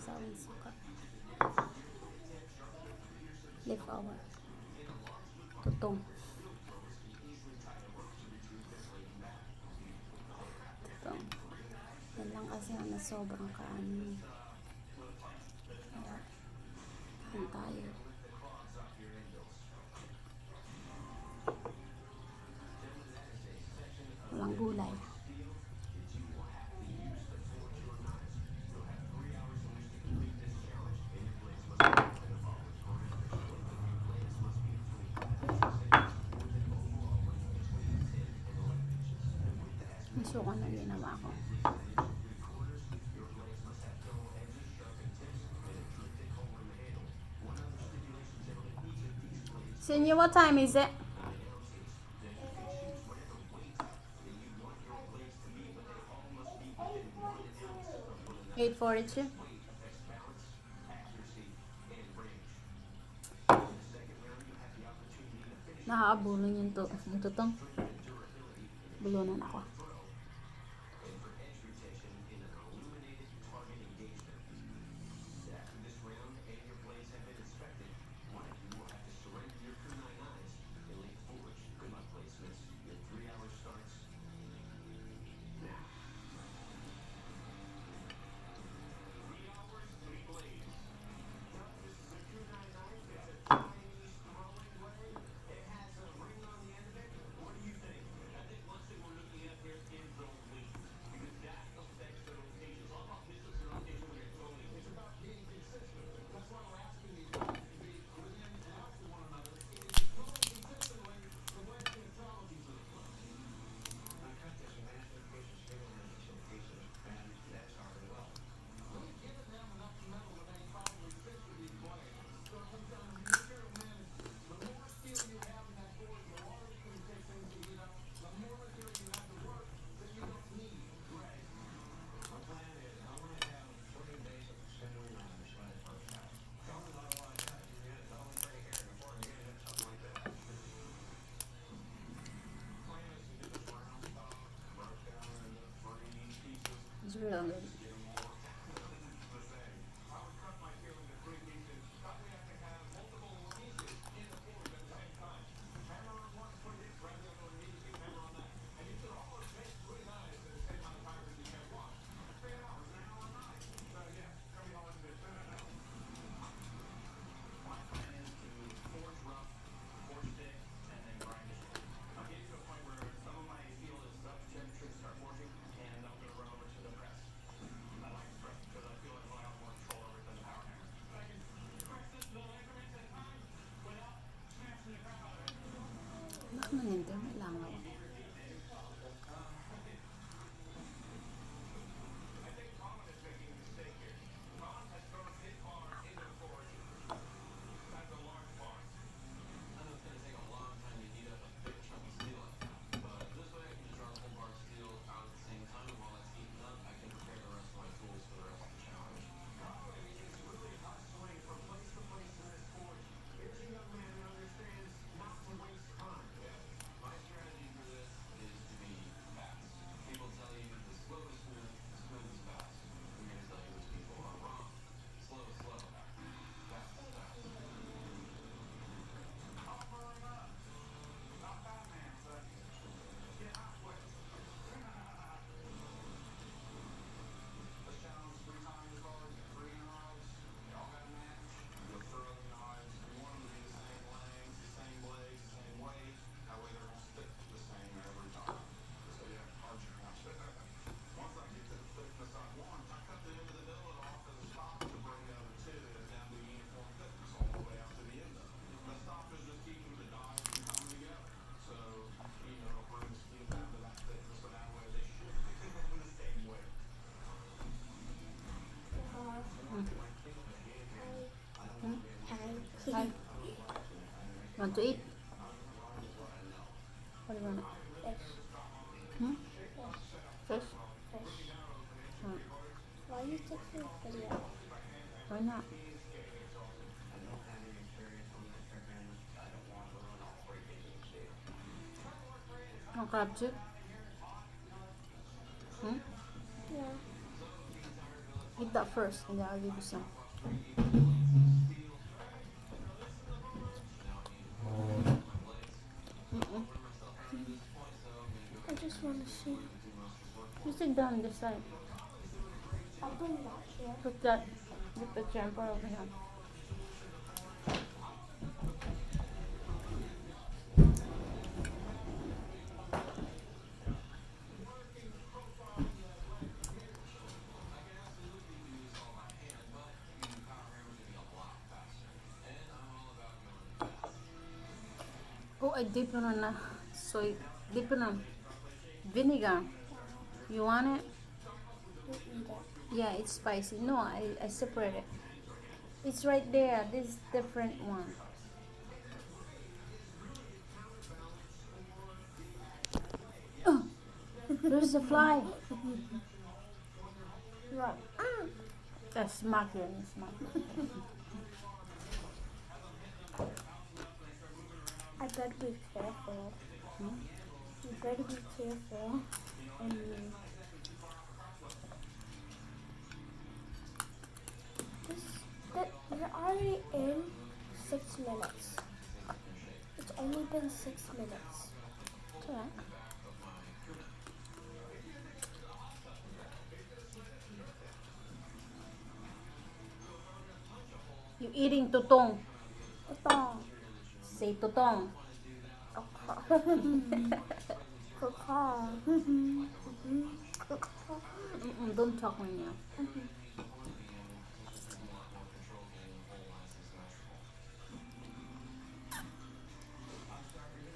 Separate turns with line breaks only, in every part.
sawang suka. Leaf over. Tutong. Tutong. Yan lang kasi na sobrang kanin. Kain tayo. Walang gulay. Suka na ginawa ko. Senior, what time is it? 8:42. Nakakabulong yung tutong. Bulunan ako. It's real good. Bakit nangyente? May langaw. Hi. Want to eat? What do you want?
Fish.
Hmm?
Fish.
Fish?
Fish.
Hmm.
Why you take food video?
Why not? Want crab too? Hmm?
Yeah.
Eat that first, and then I'll give you some. Mm-mm.
I just want to see.
You sit down this side.
I'll bring that here.
Put that. Get the chair and put it over here. Oh, I dip it on soy. Dip it on vinegar. You want it?
You eat it.
Yeah, it's spicy. No, I separate it. It's right there. This different one. Oh, there's a fly.
Right.
That's macaroni.
I better be careful.
Hmm?
You better be careful. You're already in 6 minutes. It's only been 6 minutes.
It's alright. You eating tutong?
Tutong.
Say tutong. Don't talk right now.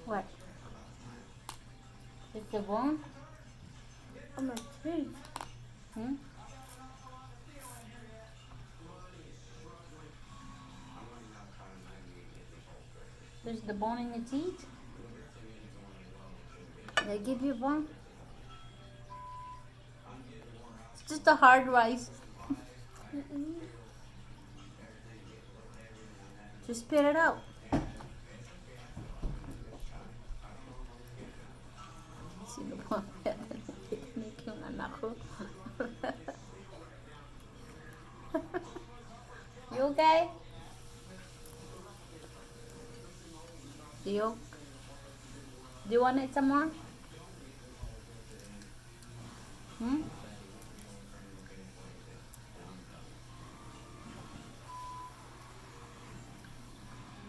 What? It's the bone?
On my teeth.
Hmm? There's the bone in the teeth? Did I give you a bone? It's just a hard rice. Just spit it out. Sino ba? Picnic yung anak ko. You okay? Do you want it some more? Hmm?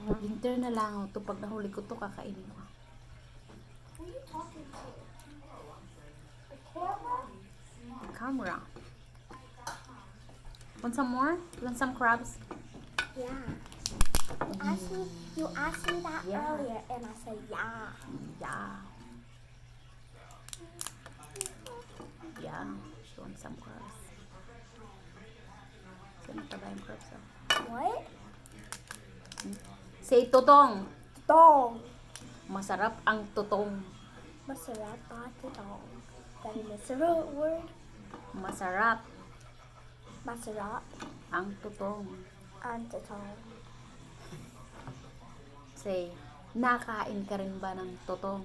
Winter na lang ito. Pag nahuli ko ito, kakainin ko.
Who are you talking to? The camera?
Camera. Want some more? You want some crabs?
Yeah. You asked me that
Yeah.
earlier, and I said yeah.
Yeah. Yeah. She wants some crabs. Sino pa ba yung crabs?
What?
Say tutong.
Tutong.
Masarap ang tutong.
Masarap ang tutong. That is a word.
Masarap
Masarap
ang tutong.
ang tutong.
Say, nakain ka rin ba ng tutong?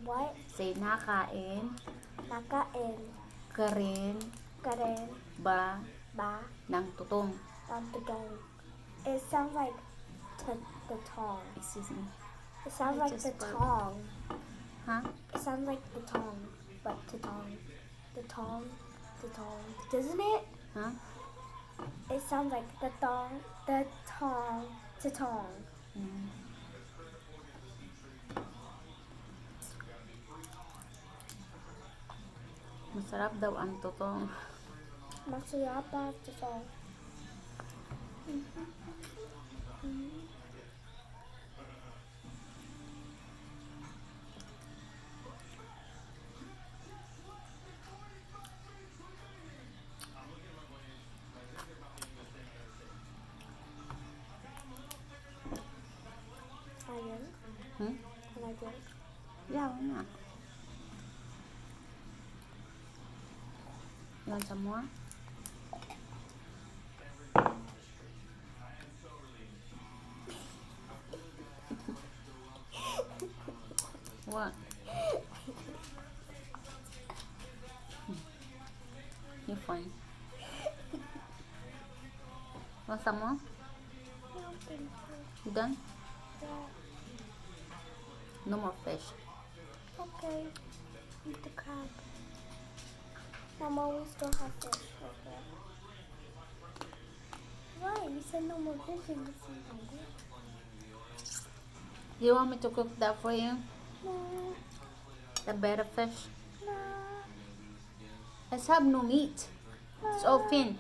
What?
Say, nakain
Nakain
ka rin
ka rin
ba
ba
ng tutong?
ang tutong? It sounds like the tongue.
Excuse me.
It sounds
I
like
just
the
burped.
tongue.
Huh?
It sounds like the tongue, but the tongue. The tongue. The tongue. Doesn't it?
Huh?
It sounds like the tongue. The tongue. The tongue.
Mm. Masarap daw ang tutong.
Masarap ang tutong. Ayun.
Hmm?
Can I drink?
Yeah, why not? You want some more? What? You're fine. Want some more?
I don't think so.
You done?
Yeah.
No more fish.
Okay. Eat the crab. Mama, we still have fish. Okay. Why? You said no more fish and you seem hungry.
You want me to cook that for you?
No.
The better fish?
No.
Let's have no meat. It's all fin.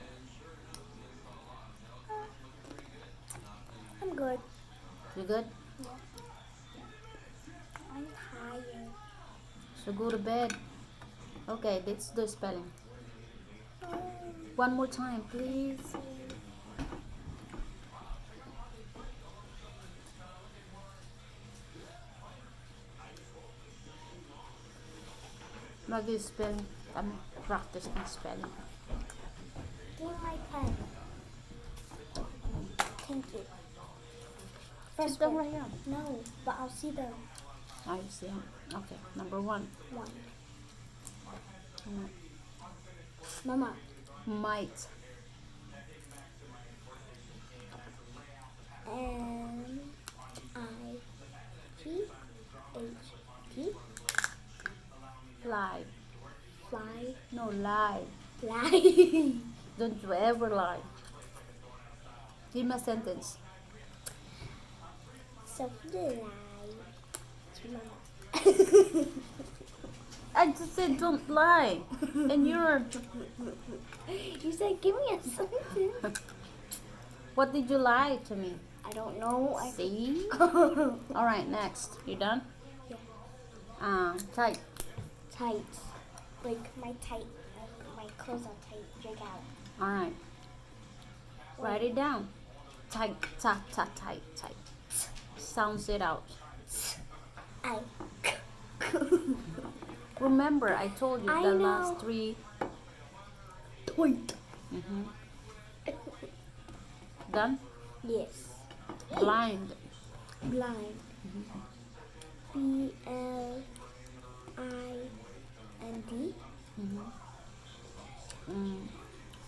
I'm good.
You good?
Yeah. I'm tired.
So go to bed. Okay, let's do spelling.
Oh.
One more time, please. Lagi spelling. Practice ng spelling.
Give me my pen. Thank you. First
Sit down
one.
right here.
No, but I'll see them.
I see. Okay, number 1.
One. Mama.
Might.
M-I-G-H-T.
Lie.
Fly.
No, lie.
Fly.
Don't you ever lie. Give me a sentence.
Sophie lie to Mama.
I just said don't lie. And you're...
You said give me a sentence.
What did you lie to me?
I don't know.
See? Alright, next. You done?
Yeah.
Tight.
Tight. Like my clothes are tight. Drag out.
Alright. Write it down. Tight, tight, tight, tight, tight. Sounds it out.
I.
Remember, I told you
I
the
know.
last 3.
Tight.
Done?
Yes.
Blind.
Blind. B-L-I-N-D.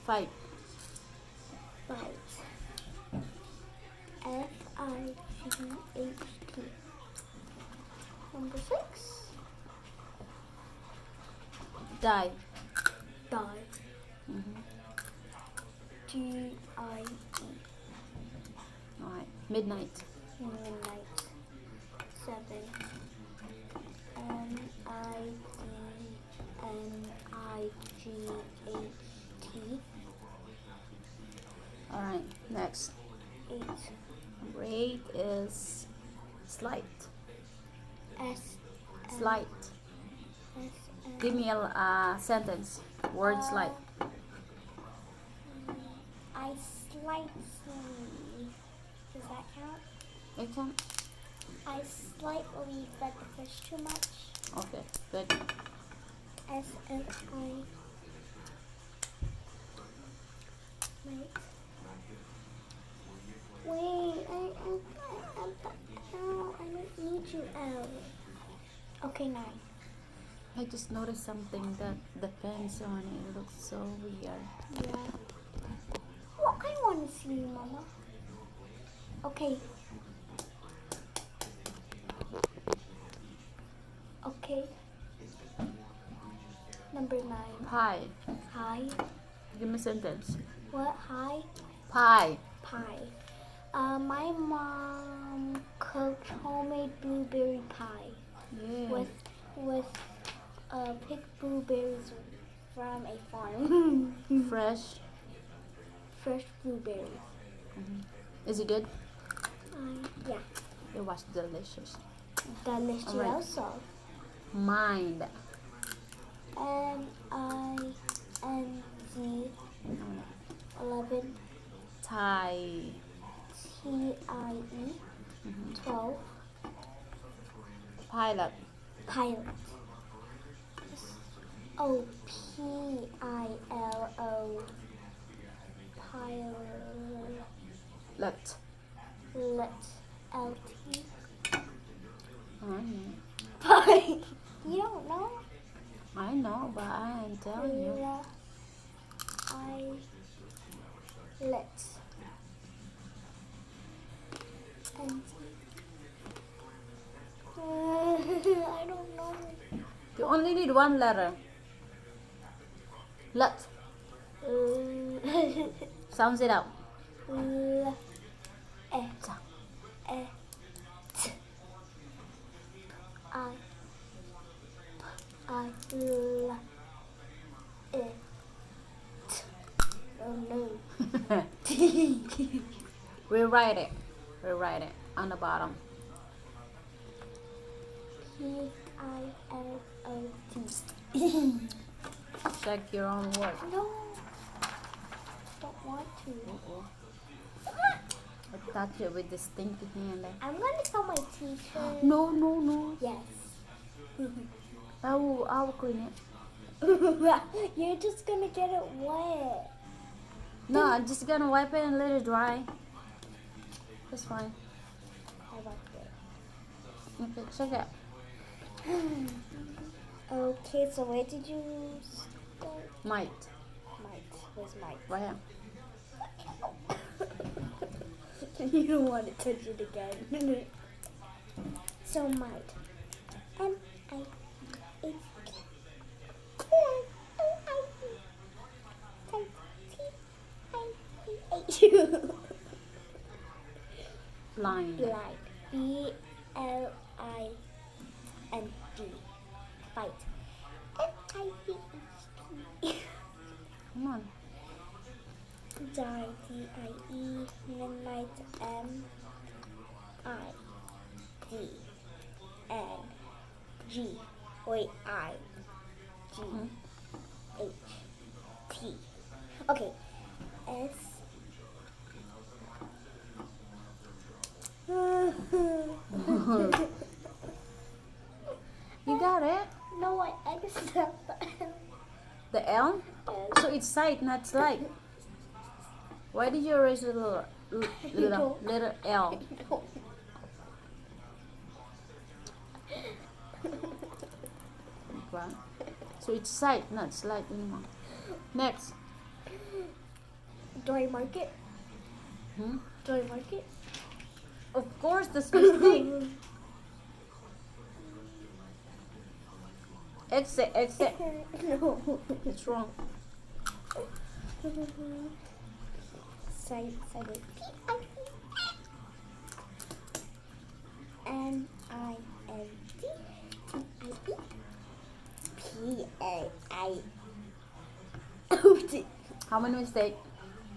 Fight.
Fight. F-I-G-H-T. Number 6.
Die.
Die. D-I-E.
Alright. Midnight.
Midnight. 7. M-I-D-N-I-G-H-T.
Alright. Next.
8.
Number 8 is slight.
S.
Slight. Give me a sentence. Word slight.
I slightly. Does that count?
It can.
I slightly fed the fish too much.
Okay. Good.
S-F-I. Wait, I don't need you out. Okay, 9.
I just noticed something that depends on it. It looks so weird.
Yeah. Well, I want to see you, Mama. Okay. Okay. Number 9.
Pie.
Hi.
Give me a sentence.
What? Hi.
Pie.
Pie. My mom cooked homemade blueberry pie
Yeah.
with picked blueberries from a farm.
Fresh.
Fresh blueberries.
Is it good?
Yeah.
It was delicious.
Delicioso.
Mind.
M-I-N-D 11.
Tie.
T-I-E 12.
Pilot.
Pilot. Oh, P-I-L-O. Pilot.
Let.
L-T.
I
You don't know?
know, but I ain't telling you.
Let.
only need one letter. Let. Sounds it out.
L, e,
Ta.
e, t, I, l, e, t. Oh no.
Rewrite it. Rewrite it on the bottom.
P-I-L-O-T.
Check your own work.
No, don't want to.
I touch it with this stinky hand.
I'm gonna tell my teacher.
No, no, no.
Yes.
I will clean it.
You're just gonna get it wet.
No, I'm just gonna wipe it and let it dry. That's fine.
I like it.
Okay, check it.
Okay, so where did you start?
Might.
Mike. Where's Mike?
Right here.
You don't want to touch it again. So Mike. M-I-T-T-I-T-H.
Blind.
Blind. B-L-I-N-D. Fight. F-I-T-H-T.
Come on.
Die. D-I-E. Midnight. M-I-D-N-G. Wait, I-G-H-T. Okay. S.
You got it.
No, I accept
The L?
that.
So it's sight, not slide. Why did you erase the letter L? Right. So it's sight, not slide anymore. Next.
Do I mark it?
Hmm?
Do I mark it?
Of course, the mistake. Exit, exit.
No.
It's wrong.
Side. N-I-N-D-P-I-P-P-A-I-O-T.
How many mistakes?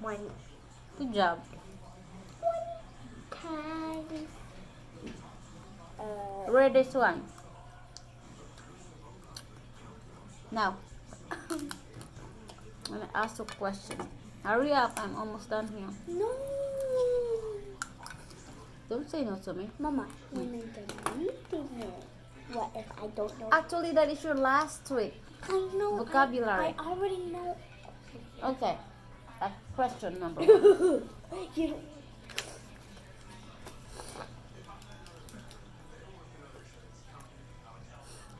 One
Good job.
time.
Read this one. Now, I'm gonna ask you a question. Hurry up, I'm almost done here.
No.
Don't say no to me.
Mama, when I'm done reading it, what if I don't know?
Actually, that is your last week.
I know.
Vocabulary.
I already know.
Okay. Question number one.
You don't.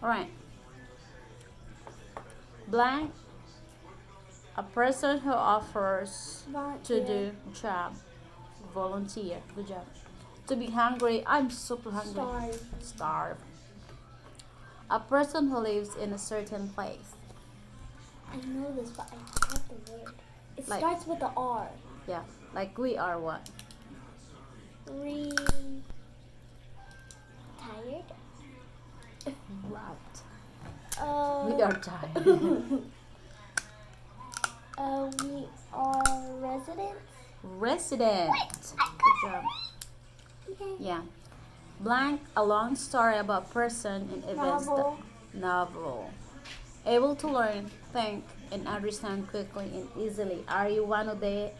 Alright. Blank. A person who offers to do job. Volunteer. Good job. To be hungry. I'm super hungry.
Starve.
Starve. A person who lives in a certain place.
I know this, but I forgot the word. It
Like-
starts with the R.
Yeah. Like we are what?
Tired.
Right.
We
We are tired.
we are residents.
Resident. Good job. Yeah. Blank, a long story about person and events.
Novel.
Novel. Able to learn, think, and understand quickly and easily. Are you one of the